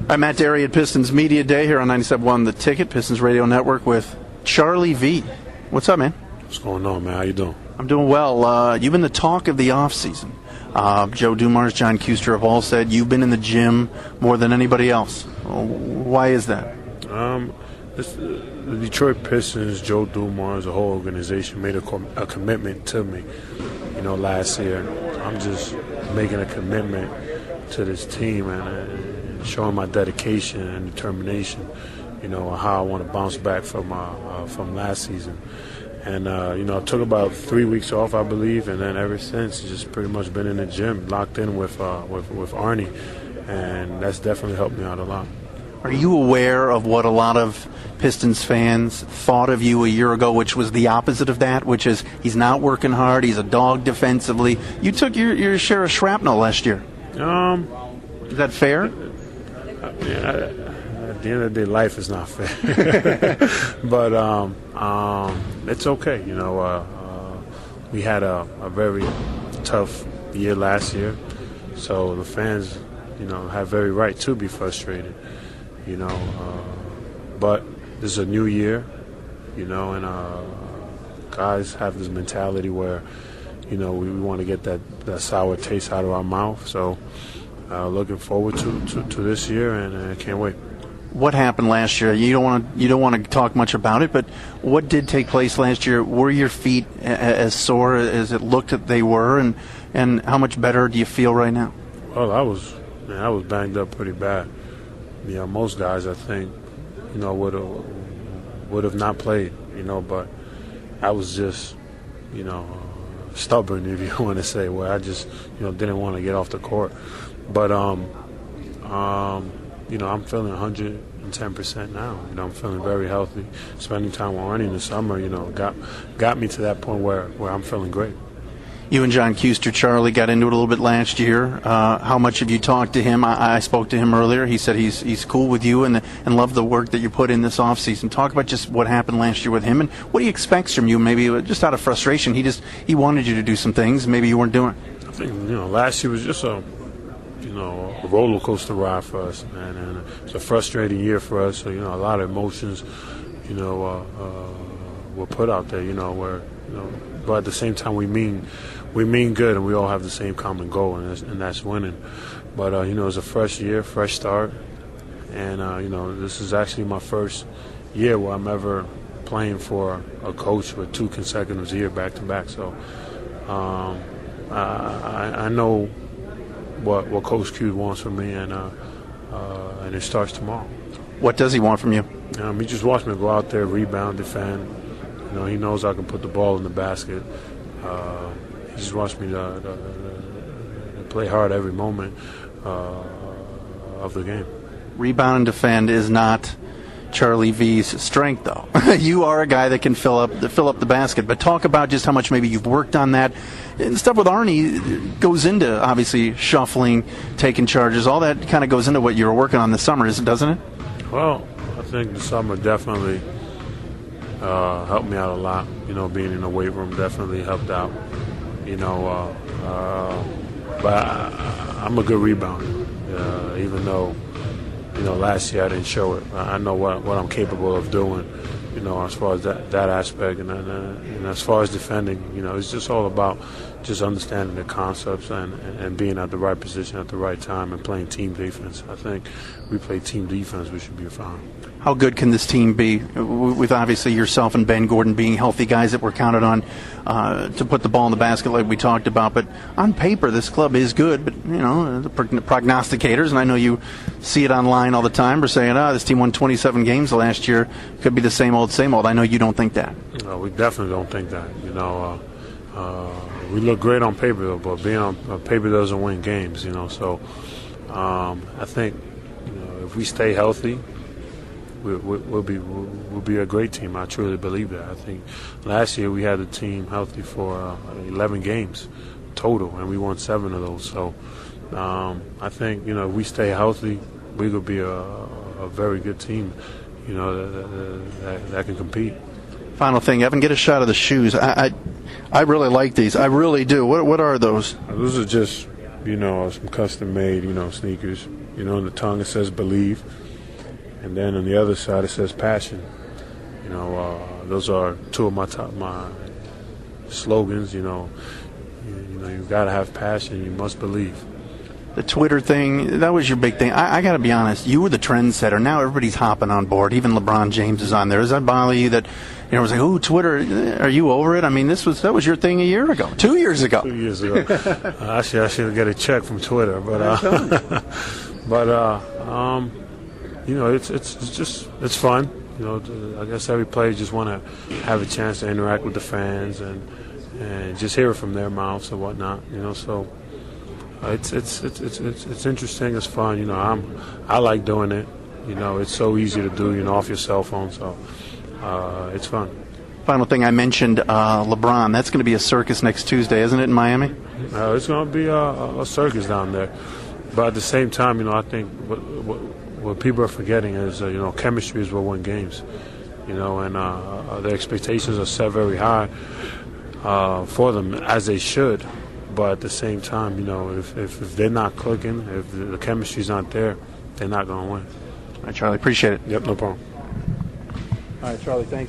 I'm Matt Dery at Pistons Media Day here on 97.1 The Ticket, Pistons Radio Network with Charlie V. What's up, man? What's going on, man? How you doing? I'm doing well. You've been the talk of the offseason. Joe Dumars, John Kuster have all said you've been in the gym more than anybody else. Why is that? The Detroit Pistons, Joe Dumars, the whole organization made a commitment to me, last year. I'm just making a commitment to this team and showing my dedication and determination, how I want to bounce back from last season. And, I took about 3 weeks off, I believe, and then ever since, just pretty much been in the gym, locked in with Arnie, and that's definitely helped me out a lot. Are you aware of what a lot of Pistons fans thought of you a year ago, which was the opposite of that, which is he's not working hard, he's a dog defensively? You took your share of shrapnel last year. Is that fair? Yeah, at the end of the day, life is not fair. But it's okay. We had a very tough year last year, so the fans, have every right to be frustrated. But this is a new year, and guys have this mentality where, we want to get that sour taste out of our mouth. So looking forward to this year, and I can't wait. What happened last year? You don't want to talk much about it, but what did take place last year? Were your feet as sore as it looked that they were, and how much better do you feel right now? Well, I was banged up pretty bad. Most guys, I think, would have not played, but I was just, stubborn, if you want to say, where I just, didn't want to get off the court. But, I'm feeling 110% now. I'm feeling very healthy. Spending time with Arnie in the summer, got me to that point where I'm feeling great. You and John Kuster, Charlie, got into it a little bit last year. How much have you talked to him? I spoke to him earlier. He said he's cool with you and loved the work that you put in this offseason. Talk about just what happened last year with him and what he expects from you. Maybe just out of frustration, he wanted you to do some things maybe you weren't doing. I think last year was just a roller coaster ride for us, man, and it's a frustrating year for us. So a lot of emotions, were put out there, where but at the same time we mean good, and we all have the same common goal, and that's winning. But it's a fresh year, fresh start, and this is actually my first year where I'm ever playing for a coach with 2 consecutive years back to back. So I know what Coach Q wants from me, and it starts tomorrow. What does he want from you? He just wants me to go out there, rebound, defend. He knows I can put the ball in the basket. He just wants me to play hard every moment of the game. Rebound and defend is not Charlie V's strength, though. You are a guy that can fill up the basket. But talk about just how much maybe you've worked on that. And stuff with Arnie goes into, obviously, shuffling, taking charges. All that kind of goes into what you were working on this summer, doesn't it? Well, I think the summer definitely helped me out a lot. Being in the weight room definitely helped out. But I'm a good rebounder, even though, last year I didn't show it. I know what I'm capable of doing, as far as that aspect. And as far as defending, it's just all about just understanding the concepts and being at the right position at the right time and playing team defense. I think we play team defense, we should be fine. How good can this team be with obviously yourself and Ben Gordon being healthy guys that were counted on to put the ball in the basket like we talked about? But on paper, this club is good. But, the prognosticators, and I know you see it online all the time, are saying, this team won 27 games last year. Could be the same old, same old. I know you don't think that. No, we definitely don't think that. We look great on paper, though, but being on paper doesn't win games, So I think, if we stay healthy, we'll be a great team. I truly believe that. I think last year we had the team healthy for 11 games total, and we won 7 of those. So I think if we stay healthy, we could be a very good team, that can compete. Final thing, Evan, get a shot of the shoes. I really like these. I really do. What are those? Those are just some custom-made, sneakers. On the tongue it says believe, and then on the other side it says passion. Those are two of my slogans. You've got to have passion. You must believe. The Twitter thing, that was your big thing. I got to be honest, you were the trendsetter. Now everybody's hopping on board. Even LeBron James is on there. Does that bother you that, it was like, ooh, Twitter, are you over it? I mean, that was your thing a year ago, 2 years ago. 2 years ago. Actually, I should get a check from Twitter. But, it's fun. I guess every player just want to have a chance to interact with the fans and just hear it from their mouths and whatnot. So it's interesting. It's fun. I like doing it. It's so easy to do. Off your cell phone. So it's fun. Final thing I mentioned, LeBron. That's going to be a circus next Tuesday, isn't it, in Miami? It's going to be a circus down there. But at the same time, I think what people are forgetting is, chemistry is what wins games. And the expectations are set very high for them, as they should. But at the same time, if they're not clicking, if the chemistry's not there, they're not going to win. All right, Charlie, appreciate it. Yep, no problem. All right, Charlie, thanks.